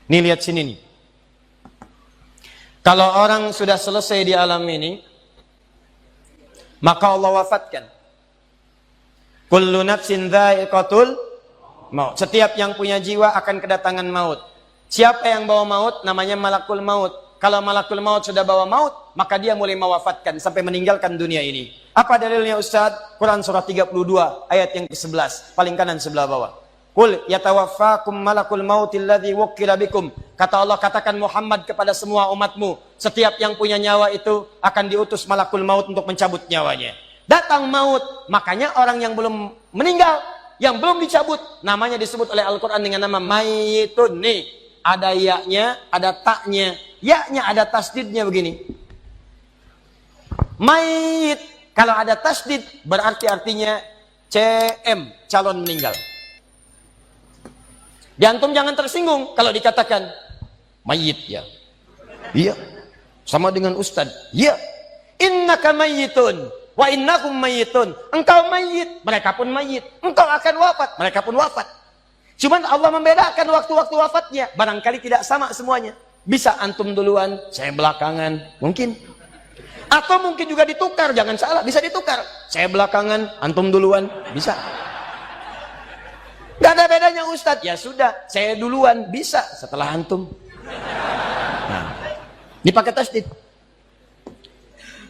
Nih lihat sini nih. Kalau orang sudah selesai di alam ini, maka Allah wafatkan. Kullu nafsin dha'iqatul maut. Setiap yang punya jiwa akan kedatangan maut. Siapa yang bawa maut? Namanya malakul maut. Kalau malakul maut sudah bawa maut, maka dia mulai mewafatkan sampai meninggalkan dunia ini. Apa dalilnya Ustaz? Quran surah 32 ayat yang ke-11, paling kanan sebelah bawah. Qul yatawaffakum malakul mautil ladzi wukkila bikum. Kata Allah, katakan Muhammad kepada semua umatmu, setiap yang punya nyawa itu akan diutus malakul maut untuk mencabut nyawanya. Datang maut, makanya orang yang belum meninggal, yang belum dicabut, namanya disebut oleh Al-Qur'an dengan nama mayitun. Nih, ada ya-nya, ada ta-nya. Ya-nya ada tasdidnya begini. Mayit, kalau ada tasdid berarti artinya CM, calon meninggal. Di antum jangan tersinggung kalau dikatakan mayit ya. Iya. Sama dengan ustad. Iya. Innaka mayyitun wa innakum mayyitun. Engkau mayit, mereka pun mayit. Engkau akan wafat, mereka pun wafat. Cuman Allah membedakan waktu-waktu wafatnya. Barangkali tidak sama semuanya. Bisa antum duluan, saya belakangan, mungkin. Atau mungkin juga ditukar, jangan salah, bisa ditukar. Saya belakangan, antum duluan, bisa. Gak ada bedanya Ustadz. Ya sudah, saya duluan, bisa setelah antum. Nah, dipakai tasdid.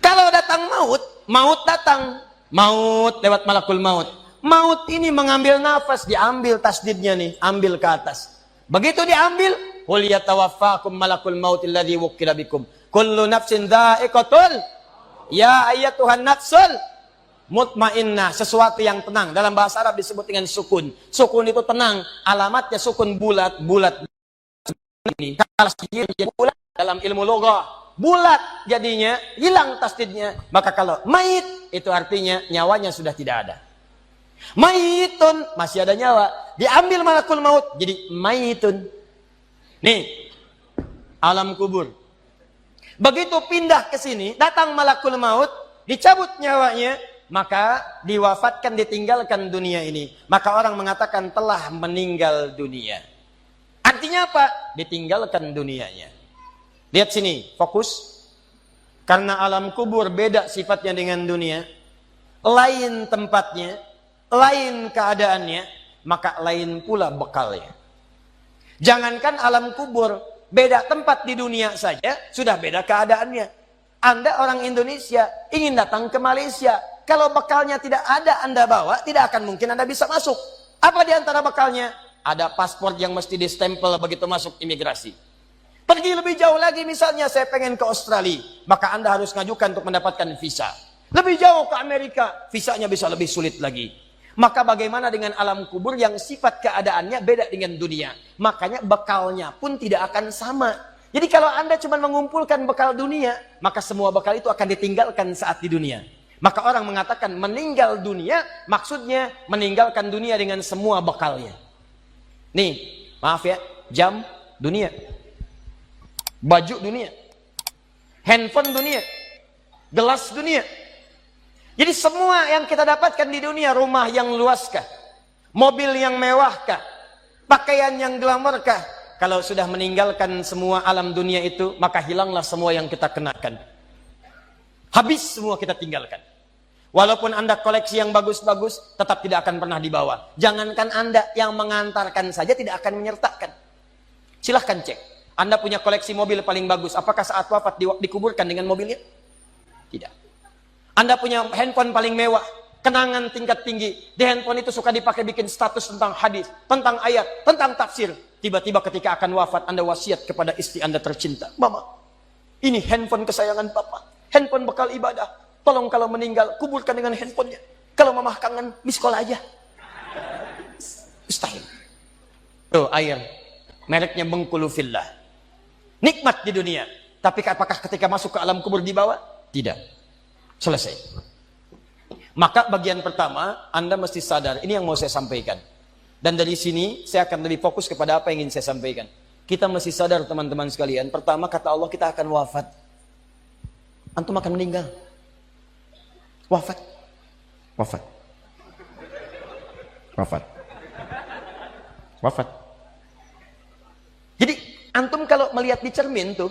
Kalau datang maut, maut datang. Maut lewat malakul maut. Maut ini mengambil nafas, diambil tasdidnya nih, ambil ke atas. Begitu diambil, qul yatawaffakum malakul mautil ladzi wukkila bikum. Kullu nafsin dha'iqatul. Ya ayyatuhan nafsul mutmainnah, sesuatu yang tenang. Dalam bahasa Arab disebut dengan sukun. Sukun itu tenang. Alamatnya sukun bulat. Bulat ini kalau bulat dalam ilmu loghah, bulat jadinya, hilang tasdidnya. Maka kalau mayit itu artinya nyawanya sudah tidak ada. Mayitun masih ada nyawa, diambil malakul maut jadi mayitun. Nih, alam kubur. Begitu pindah ke sini, datang malakul maut, dicabut nyawanya, maka diwafatkan, ditinggalkan dunia ini. Maka orang mengatakan telah meninggal dunia. Artinya apa? Ditinggalkan dunianya. Lihat sini, fokus. Karena alam kubur beda sifatnya dengan dunia, lain tempatnya, lain keadaannya, maka lain pula bekalnya. Jangankan alam kubur, beda tempat di dunia saja sudah beda keadaannya. Anda orang Indonesia ingin datang ke Malaysia, kalau bekalnya tidak ada Anda bawa, tidak akan mungkin Anda bisa masuk. Apa di antara bekalnya? Ada paspor yang mesti distempel begitu masuk imigrasi. Pergi lebih jauh lagi, misalnya saya pengen ke Australia, maka Anda harus ngajukan untuk mendapatkan visa. Lebih jauh ke Amerika, visanya bisa lebih sulit lagi. Maka bagaimana dengan alam kubur yang sifat keadaannya beda dengan dunia? Makanya bekalnya pun tidak akan sama. Jadi kalau Anda cuma mengumpulkan bekal dunia, maka semua bekal itu akan ditinggalkan saat di dunia. Maka orang mengatakan meninggal dunia, maksudnya meninggalkan dunia dengan semua bekalnya. Nih, maaf ya, jam dunia, baju dunia, handphone dunia, gelas dunia. Jadi semua yang kita dapatkan di dunia, rumah yang luaskah, mobil yang mewahkah, pakaian yang glamorkah, kalau sudah meninggalkan semua alam dunia itu, maka hilanglah semua yang kita kenakan. Habis semua kita tinggalkan. Walaupun Anda koleksi yang bagus-bagus, tetap tidak akan pernah dibawa. Jangankan Anda, yang mengantarkan saja tidak akan menyertakan. Silahkan cek. Anda punya koleksi mobil paling bagus, apakah saat wafat dikuburkan dengan mobilnya? Tidak. Anda punya handphone paling mewah, kenangan tingkat tinggi. Di handphone itu suka dipakai bikin status tentang hadis, tentang ayat, tentang tafsir. Tiba-tiba ketika akan wafat, Anda wasiat kepada istri Anda tercinta. Mama, ini handphone kesayangan Papa. Handphone bekal ibadah. Tolong kalau meninggal, kuburkan dengan handphonenya. Kalau Mama kangen, miss call aja. Mustahil. Tuh, air. Mereknya Bengkulu Fillah. Nikmat di dunia. Tapi apakah ketika masuk ke alam kubur dibawa? Tidak. Selesai. Maka bagian pertama, Anda mesti sadar, ini yang mau saya sampaikan. Dan dari sini, saya akan lebih fokus kepada apa yang ingin saya sampaikan. Kita mesti sadar teman-teman sekalian, pertama kata Allah kita akan wafat. Antum akan meninggal. Wafat. Wafat. Wafat. Wafat. Jadi, Antum kalau melihat di cermin tuh,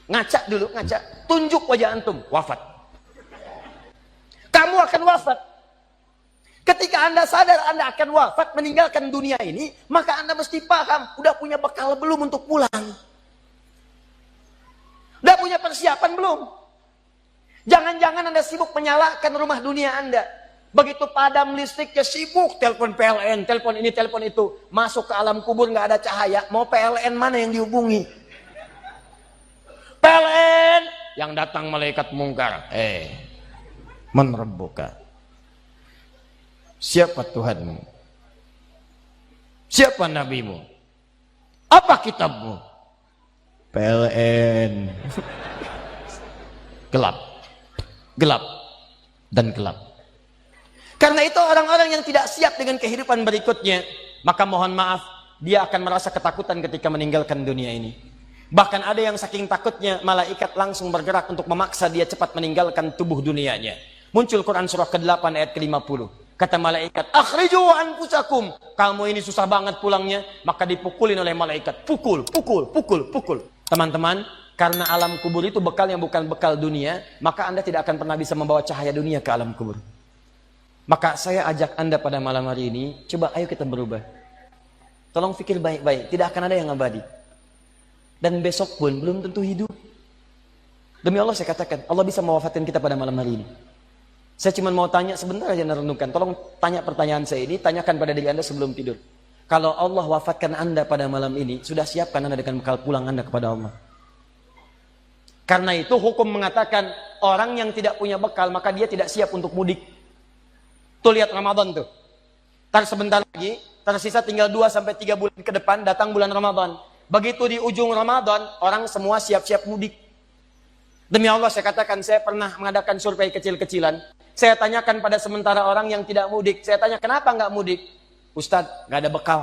ngaca dulu, ngaca. Tunjuk wajah antum, wafat. Kamu akan wafat. Ketika Anda sadar Anda akan wafat, meninggalkan dunia ini, maka Anda mesti paham, udah punya bekal belum untuk pulang? Udah punya persiapan belum? Jangan-jangan Anda sibuk menyalakan rumah dunia Anda. Begitu padam listriknya sibuk, telepon PLN, telepon ini, telepon itu. Masuk ke alam kubur nggak ada cahaya, mau PLN mana yang dihubungi? PLN yang datang malaikat mungkar. Man rabbuka? Siapa Tuhanmu? Siapa nabimu? Apa kitabmu? PLN. Gelap. Gelap dan gelap. Karena itu orang-orang yang tidak siap dengan kehidupan berikutnya, maka mohon maaf, dia akan merasa ketakutan ketika meninggalkan dunia ini. Bahkan ada yang saking takutnya, malaikat langsung bergerak untuk memaksa dia cepat meninggalkan tubuh dunianya. Muncul Quran surah ke-8 ayat ke-50. Kata malaikat, akhriju anfusakum. Kamu ini susah banget pulangnya, maka dipukulin oleh malaikat. Pukul, pukul, pukul, pukul. Teman-teman, karena alam kubur itu bekal yang bukan bekal dunia, maka Anda tidak akan pernah bisa membawa cahaya dunia ke alam kubur. Maka saya ajak Anda pada malam hari ini, coba ayo kita berubah. Tolong pikir baik-baik, tidak akan ada yang abadi. Dan besok pun belum tentu hidup. Demi Allah saya katakan, Allah bisa mewafatkan kita pada malam hari ini. Saya cuma mau tanya sebentar aja renungkan. Tolong tanya pertanyaan saya ini, tanyakan pada diri Anda sebelum tidur. Kalau Allah wafatkan Anda pada malam ini, sudah siapkan Anda dengan bekal pulang Anda kepada Allah. Karena itu hukum mengatakan, orang yang tidak punya bekal, maka dia tidak siap untuk mudik. Tuh lihat Ramadan tuh. Ntar sebentar lagi, tersisa tinggal 2-3 bulan ke depan, datang bulan Ramadan. Begitu di ujung Ramadan, orang semua siap-siap mudik. Demi Allah saya katakan, saya pernah mengadakan survei kecil-kecilan. Saya tanyakan pada sementara orang yang tidak mudik. Saya tanya, kenapa nggak mudik? Ustadz, nggak ada bekal.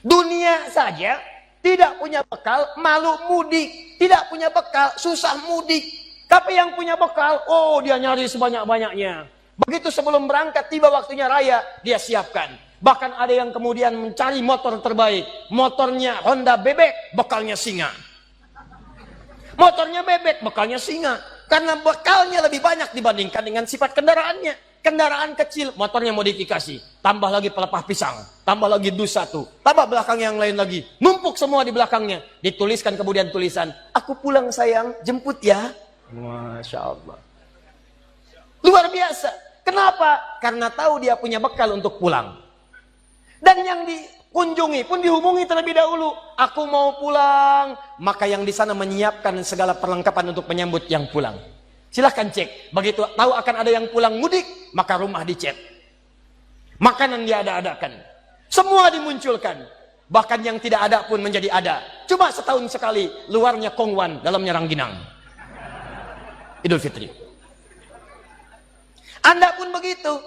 Dunia saja tidak punya bekal, malu mudik. Tidak punya bekal, susah mudik. Tapi yang punya bekal, oh dia nyari sebanyak-banyaknya. Begitu sebelum berangkat, tiba waktunya raya, dia siapkan. Bahkan ada yang kemudian mencari motor terbaik. Motornya Honda bebek, bekalnya singa. Motornya bebek, bekalnya singa. Karena bekalnya lebih banyak dibandingkan dengan sifat kendaraannya. Kendaraan kecil, motornya modifikasi. Tambah lagi pelepah pisang. Tambah lagi dus 1. Tambah belakang yang lain lagi. Numpuk semua di belakangnya. Dituliskan kemudian tulisan, aku pulang sayang, jemput ya. Masya Allah. Luar biasa. Kenapa? Karena tahu dia punya bekal untuk pulang. Dan yang dikunjungi pun dihubungi terlebih dahulu. Aku mau pulang. Maka yang di sana menyiapkan segala perlengkapan untuk menyambut yang pulang. Silahkan cek. Begitu tahu akan ada yang pulang mudik, maka rumah dicet. Makanan diada-adakan. Semua dimunculkan. Bahkan yang tidak ada pun menjadi ada. Cuma setahun sekali. Luarnya kongwan, dalamnya rangginang. Idul Fitri. Anda pun begitu.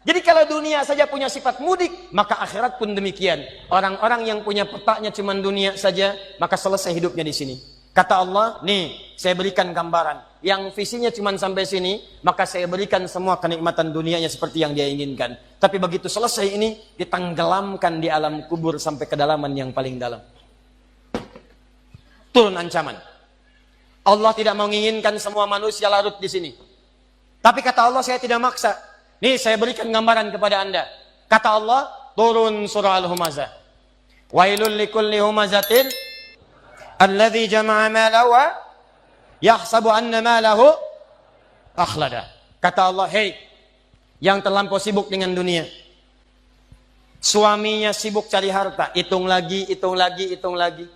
Jadi kalau dunia saja punya sifat mudik, maka akhirat pun demikian. Orang-orang yang punya petanya cuma dunia saja, maka selesai hidupnya di sini. Kata Allah, nih saya berikan gambaran. Yang visinya cuma sampai sini, maka saya berikan semua kenikmatan dunianya seperti yang dia inginkan. Tapi begitu selesai ini, ditenggelamkan di alam kubur sampai kedalaman yang paling dalam. Turun ancaman. Allah tidak menginginkan semua manusia larut di sini. Tapi kata Allah, saya tidak maksa. Nih saya berikan gambaran kepada Anda. Kata Allah, turun surah Al-Humazah. Wailul likulli humazatin alladzi jama'a malahu wa yahsabu anna malahu akhlada. Kata Allah, hei yang terlampau sibuk dengan dunia. Suaminya sibuk cari harta, hitung lagi, hitung lagi, hitung lagi.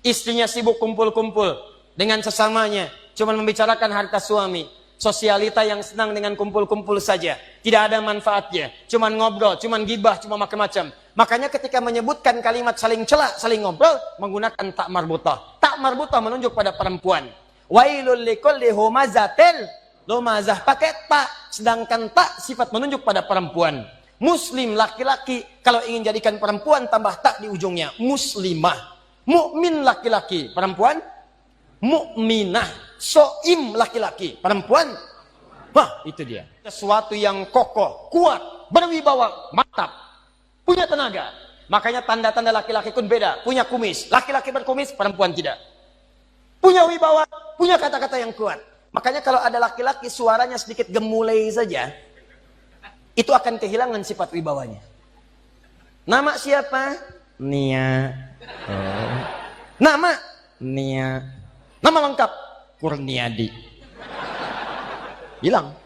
Istrinya sibuk kumpul-kumpul dengan sesamanya, cuma membicarakan harta suami. Sosialita yang senang dengan kumpul-kumpul saja. Tidak ada manfaatnya. Cuman ngobrol, cuman gibah, cuma macam-macam. Makanya ketika menyebutkan kalimat saling cela, saling ngobrol, menggunakan tak marbutah. Tak marbutah menunjuk pada perempuan. Wailul likulli humazatil lumazah pakai tak. Sedangkan tak sifat menunjuk pada perempuan. Muslim laki-laki, kalau ingin jadikan perempuan tambah tak di ujungnya. Muslimah. Mukmin laki-laki, perempuan mukminah. Soim laki-laki, perempuan. Wah, itu dia. Sesuatu yang kokoh, kuat, berwibawa, mantap, punya tenaga. Makanya tanda-tanda laki-laki pun beda. Punya kumis. Laki-laki berkumis, perempuan tidak. Punya wibawa, punya kata-kata yang kuat. Makanya kalau ada laki-laki suaranya sedikit gemulai saja, itu akan kehilangan sifat wibawanya. Nama siapa? Nia. Oh. Nama? Nia. Nama lengkap? Kurniadi. Hilang.